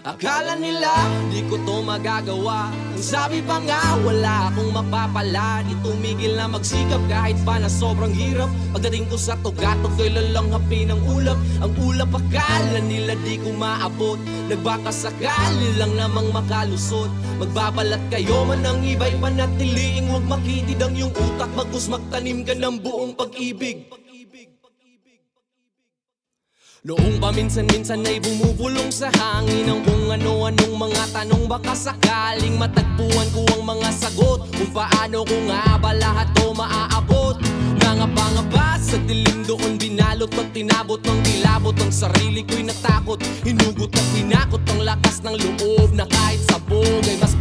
Akala nila di ko to magagawa. Ang sabi pa nga wala akong mapapala. Di tumigil na magsikap kahit pa na sobrang hirap. Pagdating ko sa tugatog ko'y lalanghapin ang ulap. Ang ulap akala nila di ko maabot. Nagbaka sakali lang namang makalusot. Magbabalat kayo man ang iba'y panatiliing huwag makitid ang iyong utak. Bagus magtanim ka ng buong pag-ibig. Noong paminsan-minsan ay bumubulong sa hangin ang kung ano-anong mga tanong. Baka sakaling matagpuan ko ang mga sagot kung paano ko nga ba lahat to maaabot. Nangapa-ngapa sa dilim doon binalot at tinabot ng kilabot. Ang sarili ko'y natakot, hinugot at pinakot ang lakas ng loob na kahit sabog ay mas